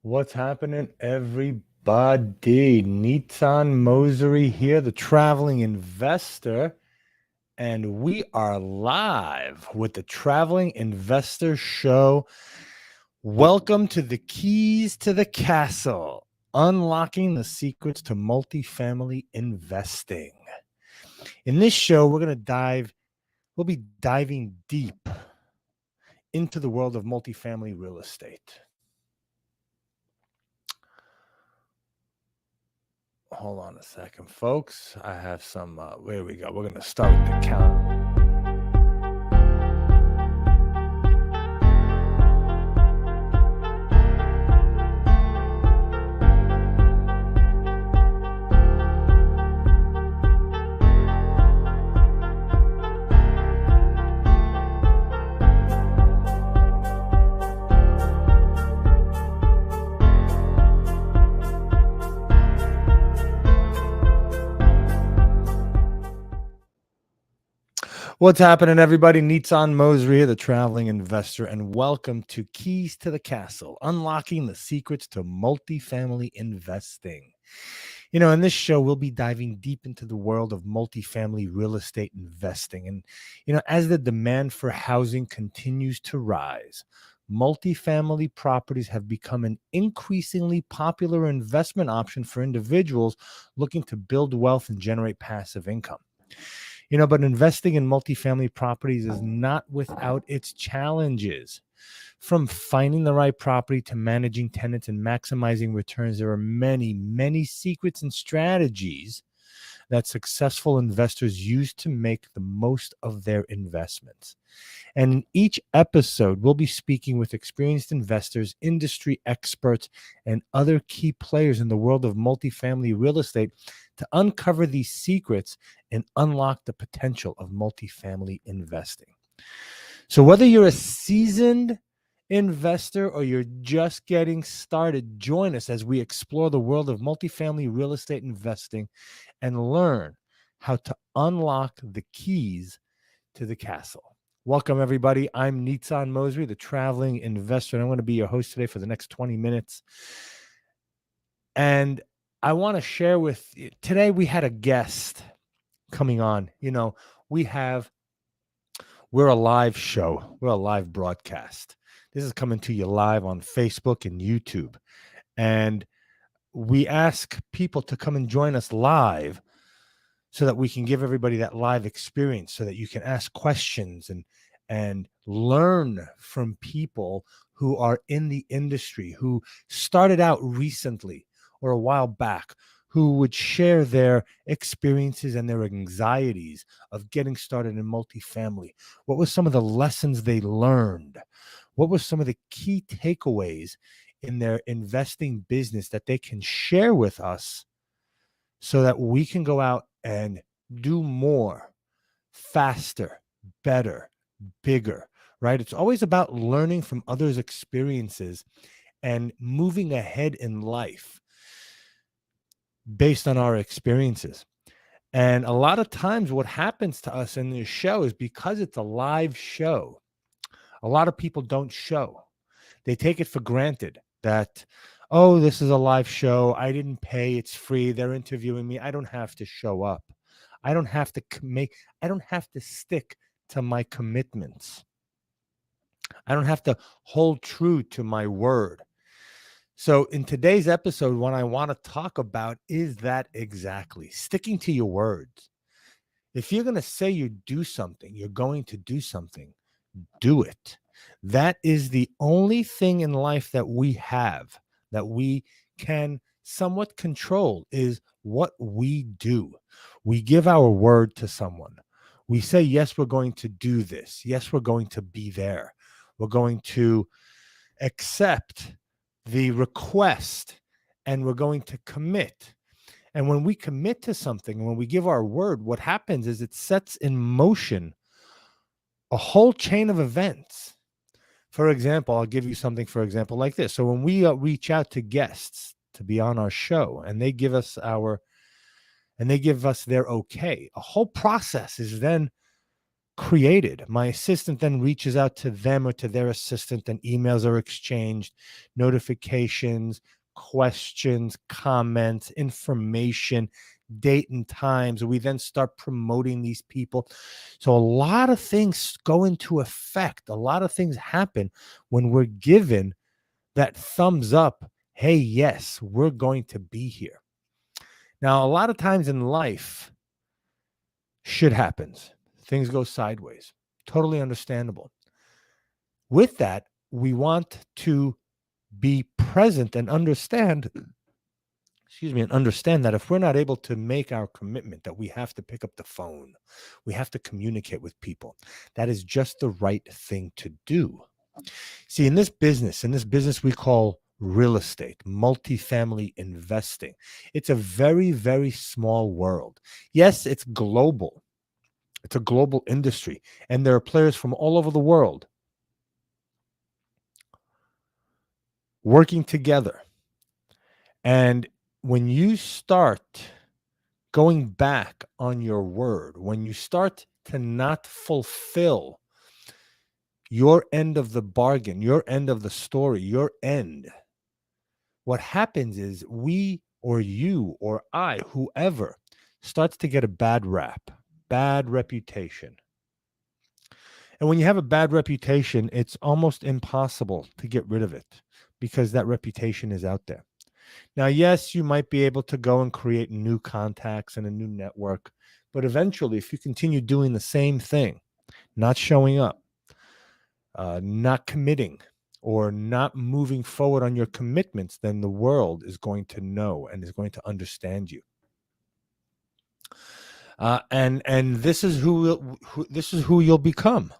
What's happening, everybody? Nitzan Mosery here, the traveling investor, and we are live with the Traveling Investor Show. Welcome to the keys to the castle, unlocking the secrets to multifamily investing. In this show, we'll be diving deep into the world of multifamily real estate. Hold on a second, folks. I have some, there we go. We're going to start with the count. What's happening, everybody? Nitzan Mosery here, the traveling investor, and welcome to Keys to the Castle, unlocking the secrets to multifamily investing. You know, in this show, we'll be diving deep into the world of multifamily real estate investing. And, you know, as the demand for housing continues to rise, multifamily properties have become an increasingly popular investment option for individuals looking to build wealth and generate passive income. You know, but investing in multifamily properties is not without its challenges. From finding the right property to managing tenants and maximizing returns, there are many, many secrets and strategies that successful investors use to make the most of their investments. And in each episode, we'll be speaking with experienced investors, industry experts, and other key players in the world of multifamily real estate to uncover these secrets and unlock the potential of multifamily investing. So whether you're a seasoned investor or you're just getting started, join us as we explore the world of multifamily real estate investing and learn how to unlock the keys to the castle. Welcome, everybody. I'm Nitzan Mosery, the traveling investor, and I'm going to be your host today for the next 20 minutes. And I want to share with you, today we had a guest coming on. You know, we're a live show. We're a live broadcast. This is coming to you live on Facebook and YouTube. And we ask people to come and join us live so that we can give everybody that live experience, so that you can ask questions and learn from people who are in the industry, who started out recently or a while back, who would share their experiences and their anxieties of getting started in multifamily. What were some of the lessons they learned? What were some of the key takeaways in their investing business that they can share with us so that we can go out and do more, faster, better, bigger, right? It's always about learning from others' experiences and moving ahead in life based on our experiences. And a lot of times what happens to us in this show is because it's a live show, a lot of people don't show. They take it for granted that, oh, this is a live show. I didn't pay. It's free. They're interviewing me. I don't have to show up. I don't have to stick to my commitments. I don't have to hold true to my word. So in today's episode, what I want to talk about is that exactly, sticking to your words. If you're going to say you do something, you're going to do something, do it. That is the only thing in life that we have that we can somewhat control, is what we do. We give our word to someone. We say, yes, we're going to do this. Yes, we're going to be there. We're going to accept the request and we're going to commit. And when we commit to something, when we give our word, what happens is it sets in motion a whole chain of events. For example, I'll give you something, for example, like this. So when we reach out to guests to be on our show and they give us their okay, a whole process is then created. My assistant then reaches out to them or to their assistant, and emails are exchanged, notifications, questions, comments, information, date and times. We then start promoting these people. So a lot of things go into effect. A lot of things happen when we're given that thumbs up. Hey, yes, we're going to be here. Now, a lot of times in life, shit happens. Things go sideways. Totally understandable. With that, we want to be present and understand, and understand that if we're not able to make our commitment, that we have to pick up the phone, we have to communicate with people. That is just the right thing to do. See, in this business we call real estate, multifamily investing, it's a very, very small world. Yes, it's global. It's a global industry, and there are players from all over the world working together. And when you start going back on your word, when you start to not fulfill your end of the bargain, your end of the story, your end, what happens is we or you or I, whoever, starts to get a bad rap, bad reputation. And when you have a bad reputation, it's almost impossible to get rid of it because that reputation is out there. Now, yes, you might be able to go and create new contacts and a new network, but eventually, if you continue doing the same thing, not showing up, not committing, or not moving forward on your commitments, then the world is going to know and is going to understand you. And this is this is who you'll become.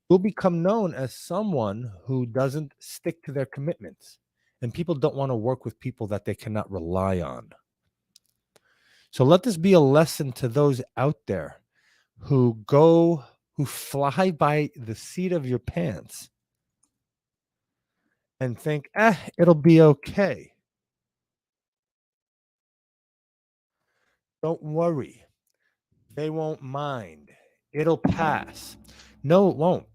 You'll become known as someone who doesn't stick to their commitments, and people don't want to work with people that they cannot rely on. So let this be a lesson to those out there who fly by the seat of your pants and think, it'll be okay. Don't worry. They won't mind. It'll pass. No, it won't.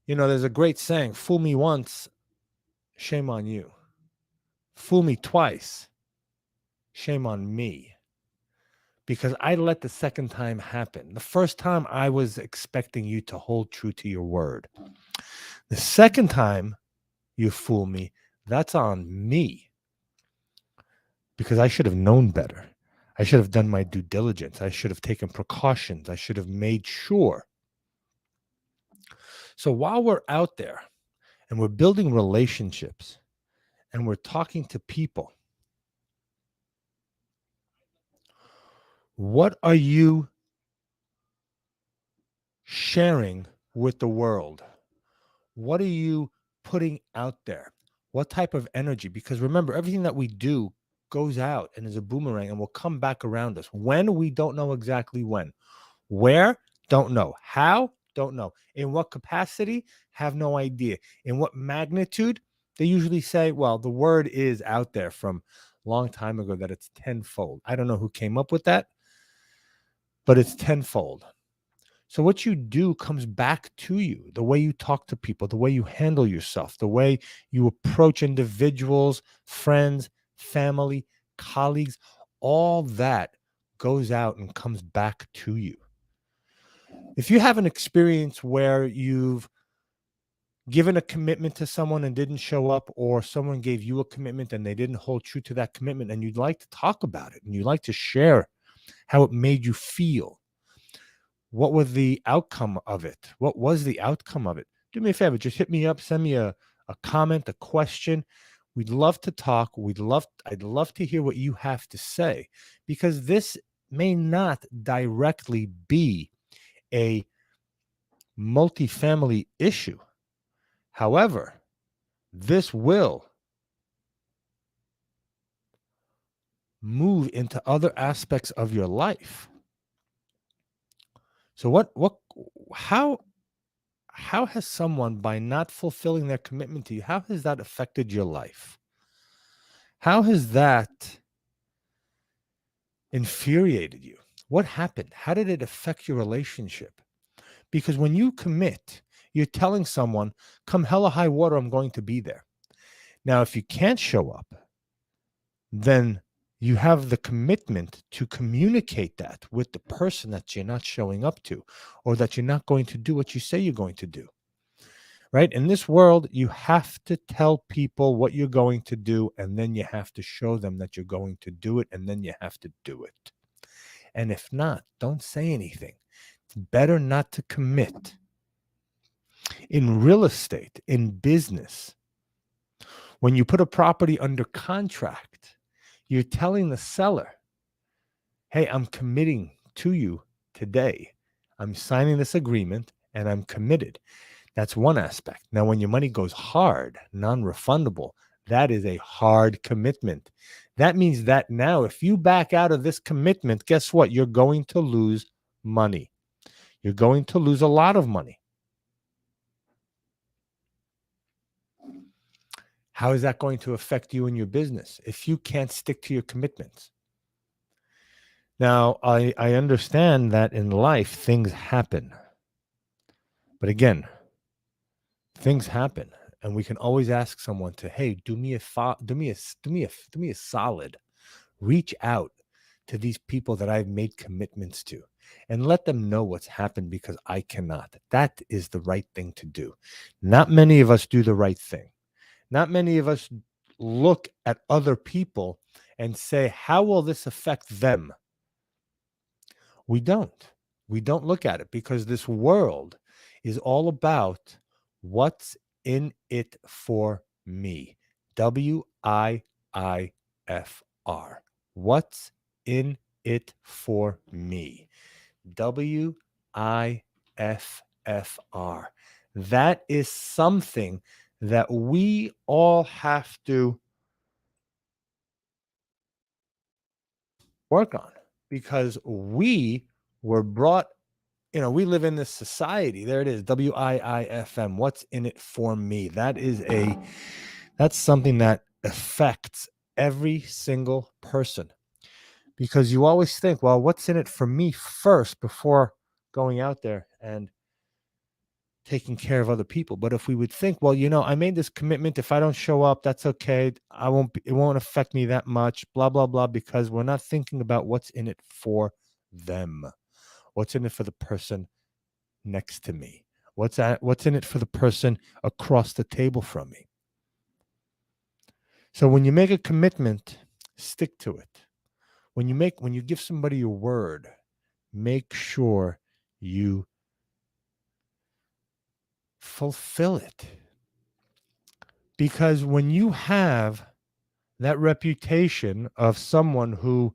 There's a great saying, fool me once, shame on you. Fool me twice, shame on me. Because I let the second time happen. The first time I was expecting you to hold true to your word. The second time you fool me, that's on me. Because I should have known better. I should have done my due diligence. I should have taken precautions. I should have made sure. So while we're out there and we're building relationships and we're talking to people, what are you sharing with the world? What are you putting out there? What type of energy? Because remember, everything that we do goes out and is a boomerang and will come back around us. When? We don't know exactly when. Where? Don't know. How? Don't know. In what capacity? Have no idea. In what magnitude? They usually say, well, the word is out there from a long time ago that it's tenfold. I don't know who came up with that, but it's tenfold. So what you do comes back to you. The way you talk to people, the way you handle yourself, the way you approach individuals, friends, family, colleagues, all that goes out and comes back to you. If you have an experience where you've given a commitment to someone and didn't show up, or someone gave you a commitment and they didn't hold true to that commitment, and you'd like to talk about it and you'd like to share how it made you feel, what was the outcome of it? What was the outcome of it? Do me a favor, just hit me up, send me a comment, a question. We'd love to talk. I'd love to hear what you have to say, because this may not directly be a multifamily issue. However, this will move into other aspects of your life. So how has someone, by not fulfilling their commitment to you, how has that affected your life? How has that infuriated you? What happened? How did it affect your relationship? Because when you commit, you're telling someone, come hell or high water, I'm going to be there. Now, if you can't show up, then you have the commitment to communicate that with the person that you're not showing up to, or that you're not going to do what you say you're going to do. Right? In this world, you have to tell people what you're going to do, and then you have to show them that you're going to do it, and then you have to do it. And if not, don't say anything. It's better not to commit. In real estate, in business, when you put a property under contract, you're telling the seller, hey, I'm committing to you today. I'm signing this agreement and I'm committed. That's one aspect. Now, when your money goes hard, non-refundable, that is a hard commitment. That means that now, if you back out of this commitment, guess what? You're going to lose money. You're going to lose a lot of money. How is that going to affect you in your business if you can't stick to your commitments? Now, I understand that in life, things happen. But again, things happen. And we can always ask someone to, hey, do me a solid. Reach out to these people that I've made commitments to and let them know what's happened, because I cannot. That is the right thing to do. Not many of us do the right thing. Not many of us look at other people and say, how will this affect them? We don't. We don't look at it, because this world is all about what's in it for me. WIIFR. What's in it for me? WIFFR. That is something that we all have to work on, because we were brought, we live in this society. There it is. WIIFM. What's in it for me? That's something that affects every single person, because you always think, well, what's in it for me first before going out there and taking care of other people. But if we would think, well, I made this commitment. If I don't show up, that's okay. It won't affect me that much, blah, blah, blah, because we're not thinking about what's in it for them. What's in it for the person next to me? What's in it for the person across the table from me? So when you make a commitment, stick to it. When you give somebody your word, make sure you fulfill it. Because when you have that reputation of someone who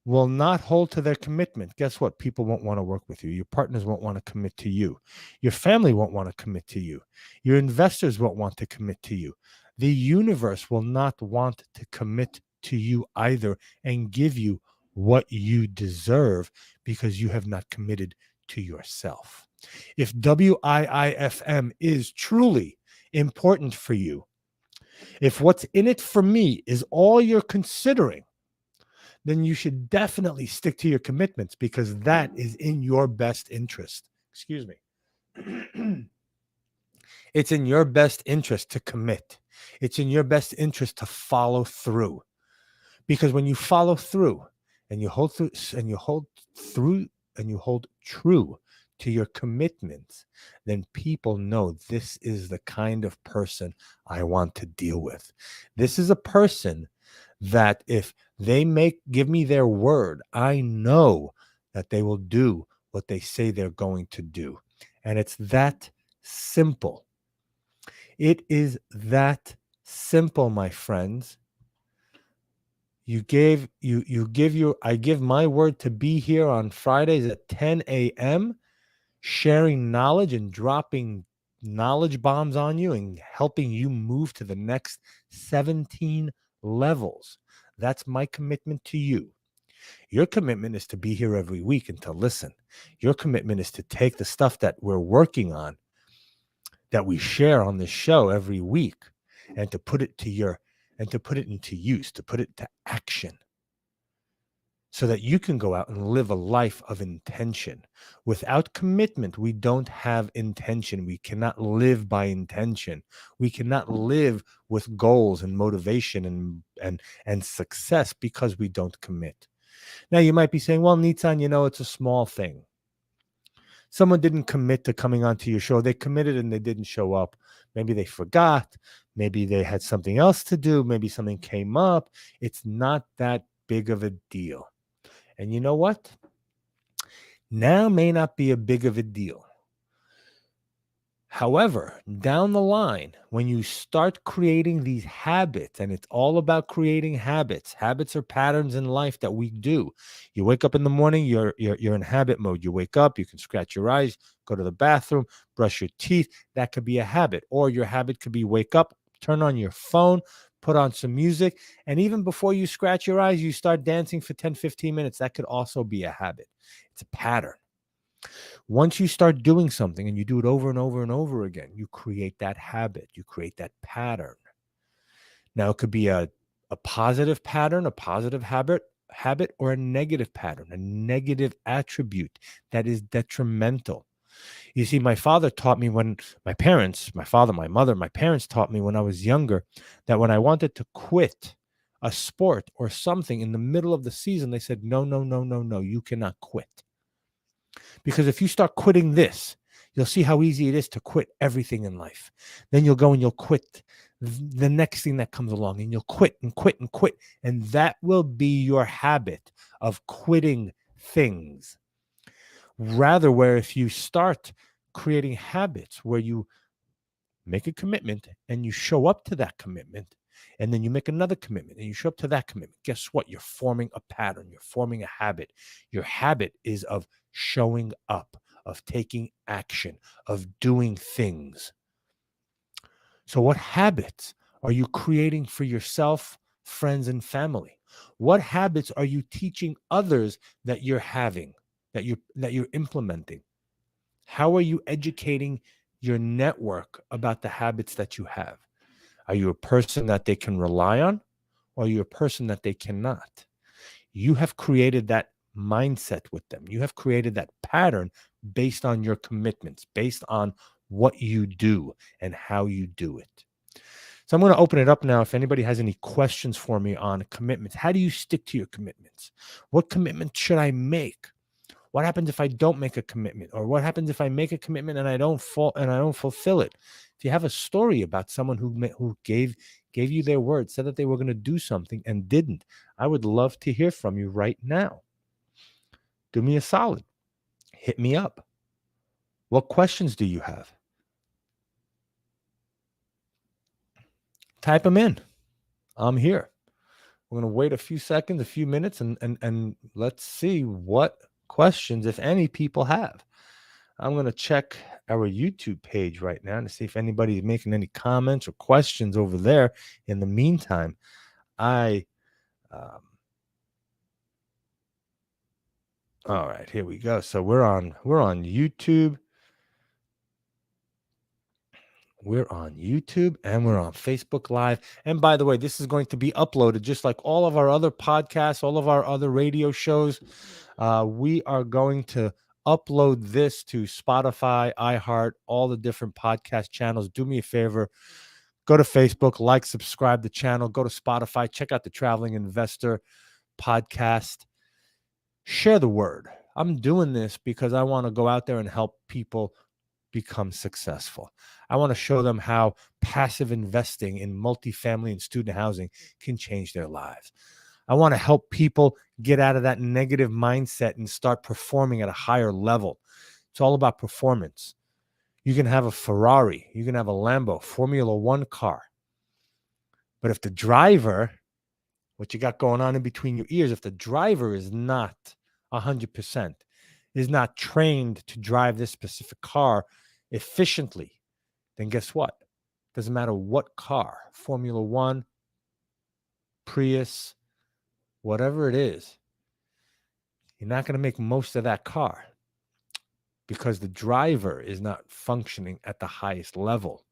will not hold to their commitment, guess what? People won't want to work with you. Your partners won't want to commit to you. Your family won't want to commit to you. Your investors won't want to commit to you. The universe will not want to commit to you either and give you what you deserve, because you have not committed to yourself. If WIIFM is truly important for you, if what's in it for me is all you're considering, then you should definitely stick to your commitments, because that is in your best interest. Excuse me. It's in your best interest to commit. It's in your best interest to follow through. Because when you follow through and you hold through and you hold through and you hold true to your commitments, then people know this is the kind of person I want to deal with. This is a person that if they give me their word, I know that they will do what they say they're going to do. And it's that simple. It is that simple, my friends. I give my word to be here on Fridays at 10 a.m., sharing knowledge and dropping knowledge bombs on you and helping you move to the next 17 levels. That's my commitment to you. Your commitment is to be here every week and to listen. Your commitment is to take the stuff that we're working on, that we share on this show every week, and to put it into use, to put it into action. so that you can go out and live a life of intention. Without commitment, we don't have intention. We cannot live by intention. We cannot live with goals and motivation and success because we don't commit. Now you might be saying, well, Nitzan, it's a small thing. Someone didn't commit to coming onto your show. They committed and they didn't show up. Maybe they forgot. Maybe they had something else to do. Maybe something came up. It's not that big of a deal. And you know what? Now may not be a big of a deal. However, down the line, when you start creating these habits, and it's all about creating habits. Habits are patterns in life that we do. You wake up in the morning, you're in habit mode. You wake up, you can scratch your eyes, go to the bathroom, brush your teeth. That could be a habit. Or your habit could be wake up, turn on your phone, put on some music, and even before you scratch your eyes, you start dancing for 10, 15 minutes. That could also be a habit. It's a pattern. Once you start doing something and you do it over and over and over again, you create that habit, you create that pattern. Now, it could be a positive pattern, a positive habit, or a negative pattern, a negative attribute that is detrimental. You see, my father taught me when my parents, my father, my mother, my parents taught me when I was younger that when I wanted to quit a sport or something in the middle of the season, they said, no, no, no, no, no, you cannot quit. Because if you start quitting this, you'll see how easy it is to quit everything in life. Then you'll go and you'll quit the next thing that comes along, and you'll quit and quit and quit. And that will be your habit of quitting things. Rather, where if you start creating habits where you make a commitment and you show up to that commitment, and then you make another commitment and you show up to that commitment, guess what? You're forming a pattern. You're forming a habit. Your habit is of showing up, of taking action, of doing things. So what habits are you creating for yourself, friends, and family? What habits are you teaching others that you're having, that you're implementing? How are you educating your network about the habits that you have? Are you a person that they can rely on, or are you a person that they cannot? You have created that mindset with them. You have created that pattern based on your commitments, based on what you do and how you do it. So I'm going to open it up now. If anybody has any questions for me on commitments, how do you stick to your commitments? What commitment should I make? What happens if I don't make a commitment? Or what happens if I make a commitment and I don't fulfill it? If you have a story about someone who gave you their word, said that they were going to do something and didn't, I would love to hear from you right now. Do me a solid. Hit me up. What questions do you have? Type them in. I'm here. We're going to wait a few seconds, a few minutes, and let's see what questions, if any, people have. I'm going to check our YouTube page right now to see if anybody's making any comments or questions over there. In the meantime, all right, here we go. So we're on YouTube. We're on YouTube and we're on Facebook Live. And by the way, this is going to be uploaded just like all of our other podcasts, all of our other radio shows. We are going to upload this to Spotify, iHeart, all the different podcast channels. Do me a favor. Go to Facebook, like, subscribe the channel. Go to Spotify. Check out the Traveling Investor podcast. Share the word. I'm doing this because I want to go out there and help people become successful. I want to show them how passive investing in multifamily and student housing can change their lives. I want to help people get out of that negative mindset and start performing at a higher level. It's all about performance. You can have a Ferrari, you can have a Lambo, Formula One car. But if the driver, what you got going on in between your ears, if the driver is not 100%, is not trained to drive this specific car efficiently, then guess what? Doesn't matter what car, Formula One, Prius, whatever it is, you're not going to make most of that car because the driver is not functioning at the highest level.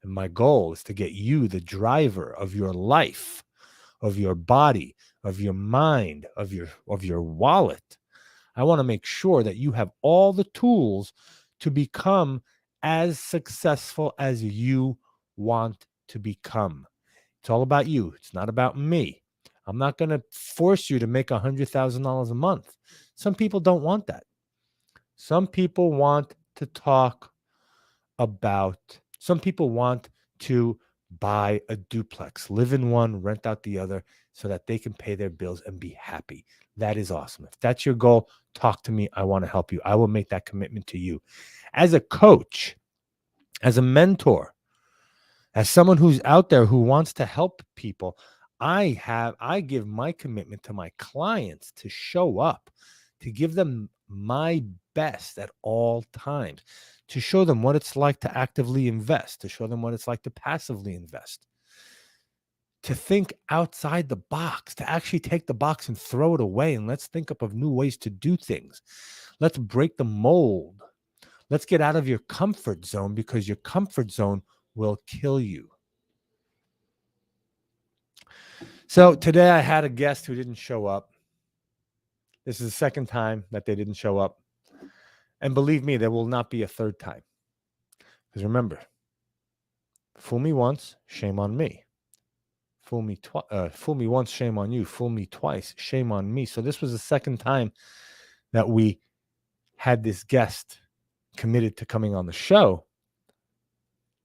And my goal is to get you, the driver of your life, of your body, of your mind, of your wallet. I want to make sure that you have all the tools to become as successful as you want to become. It's all about you. It's not about me. I'm not going to force you to make $100,000 a month. Some people don't want that. Some people want to talk some people want to buy a duplex, live in one, rent out the other so that they can pay their bills and be happy. That is awesome. If that's your goal, talk to me. I want to help you. I will make that commitment to you. As a coach, as a mentor, as someone who's out there who wants to help people, I give my commitment to my clients to show up, to give them my best at all times, to show them what it's like to actively invest, to show them what it's like to passively invest, to think outside the box, to actually take the box and throw it away, and let's think up of new ways to do things. Let's break the mold. Let's get out of your comfort zone, because your comfort zone will kill you. So today I had a guest who didn't show up. This is the second time that they didn't show up. And believe me, there will not be a third time. Because remember, fool me once, shame on me. Fool me once, shame on you. Fool me twice, shame on me. So this was the second time that we had this guest committed to coming on the show.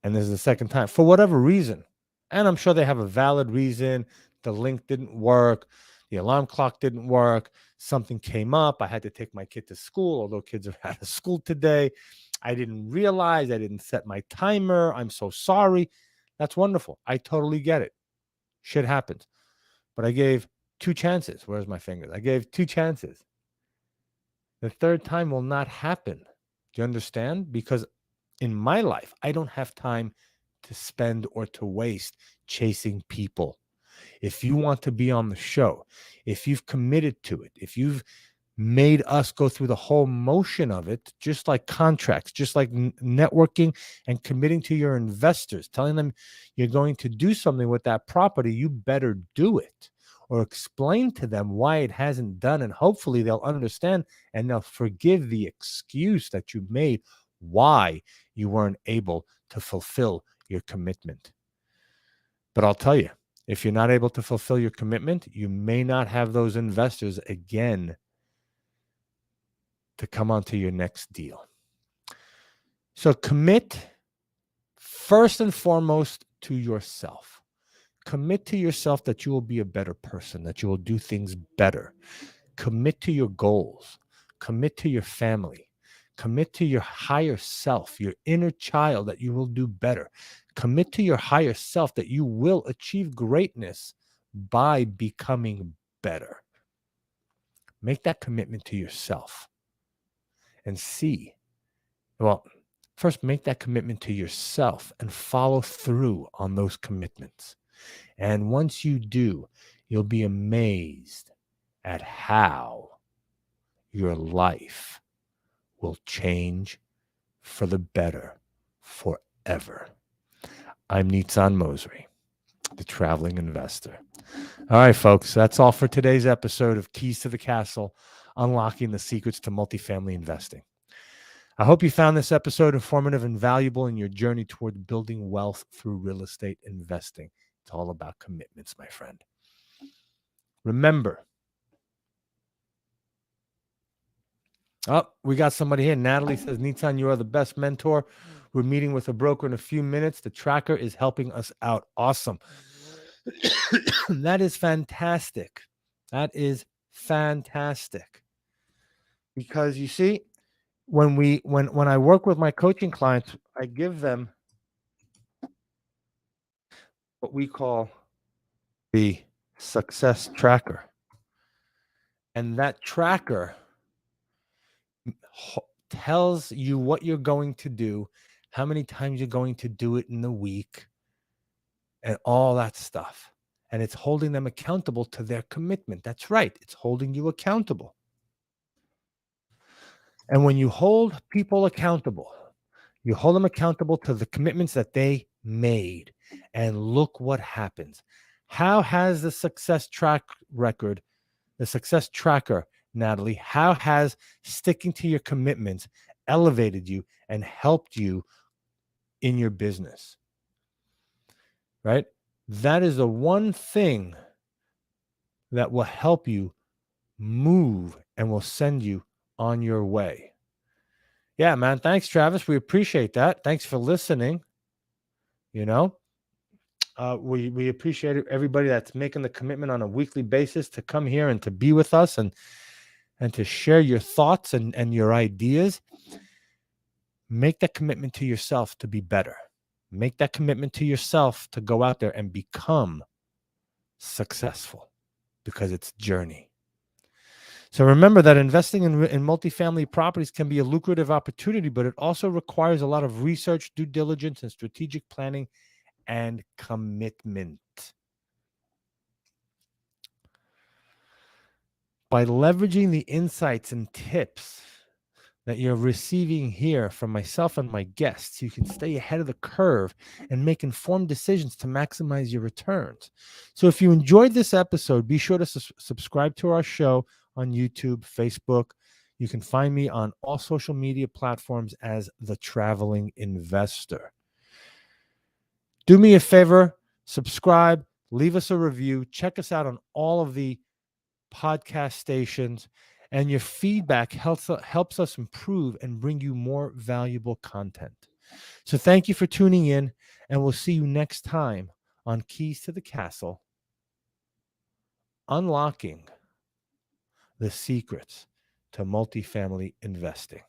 And this is the second time, for whatever reason. And I'm sure they have a valid reason. The link didn't work. The alarm clock didn't work. Something came up. I had to take my kid to school, although kids are out of school today. I didn't realize. I didn't set my timer. I'm so sorry. That's wonderful. I totally get it. Shit happens. But I gave 2 chances. Where's my fingers? I gave 2 chances. The third time will not happen. Do you understand? Because in my life, I don't have time to spend or to waste chasing people. If you want to be on the show, if you've committed to it, if you've made us go through the whole motion of it, just like contracts, just like networking and committing to your investors, telling them you're going to do something with that property, you better do it, or explain to them why it hasn't done. And hopefully they'll understand and they'll forgive the excuse that you made why you weren't able to fulfill your commitment. But I'll tell you, if you're not able to fulfill your commitment, you may not have those investors again to come onto your next deal. So commit first and foremost to yourself. Commit to yourself that you will be a better person, that you will do things better. Commit to your goals. Commit to your family. Commit to your higher self, your inner child, that you will do better. Commit to your higher self that you will achieve greatness by becoming better. Make that commitment to yourself and see. Well, first make that commitment to yourself and follow through on those commitments. And once you do, you'll be amazed at how your life will change for the better forever. I'm Nitzan Mosery, the traveling investor. All right, folks, that's all for today's episode of Keys to the Castle, Unlocking the Secrets to Multifamily Investing. I hope you found this episode informative and valuable in your journey toward building wealth through real estate investing. It's all about commitments, my friend. Remember, we got somebody here. Natalie says, Nitzan, you are the best mentor. We're meeting with a broker in a few minutes. The tracker is helping us out. Awesome. That is fantastic. That is fantastic. Because you see, when I work with my coaching clients, I give them what we call the success tracker. And that tracker tells you what you're going to do, how many times you're going to do it in the week, and all that stuff. And it's holding them accountable to their commitment. That's right. It's holding you accountable. And when you hold people accountable, you hold them accountable to the commitments that they made. And look what happens. How has the success track record, the success tracker, Natalie, how has sticking to your commitments elevated you and helped you in your business? Right? That is the one thing that will help you move and will send you on your way. Yeah, man. Thanks, Travis. We appreciate that. Thanks for listening. You know, we appreciate everybody that's making the commitment on a weekly basis to come here and to be with us and to share your thoughts and your ideas. Make that commitment to yourself to be better. Make that commitment to yourself to go out there and become successful, because it's a journey. So remember that investing in multifamily properties can be a lucrative opportunity, but it also requires a lot of research, due diligence, and strategic planning and commitment. By leveraging the insights and tips that you're receiving here from myself and my guests, you can stay ahead of the curve and make informed decisions to maximize your returns. So if you enjoyed this episode, be sure to subscribe to our show on YouTube, Facebook. You can find me on all social media platforms as The Traveling Investor. Do me a favor, subscribe, leave us a review, check us out on all of the podcast stations, and your feedback helps us improve and bring you more valuable content. So thank you for tuning in, and we'll see you next time on Keys to the Castle, unlocking the secrets to multifamily investing.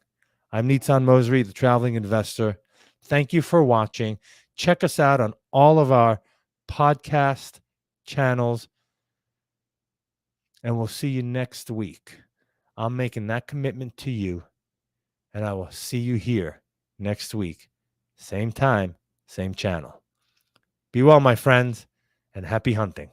I'm Nitsan Mosery, the Traveling Investor. Thank you for watching. Check us out on all of our podcast channels, and we'll see you next week. I'm making that commitment to you, and I will see you here next week. Same time, same channel. Be well, my friends, and happy hunting.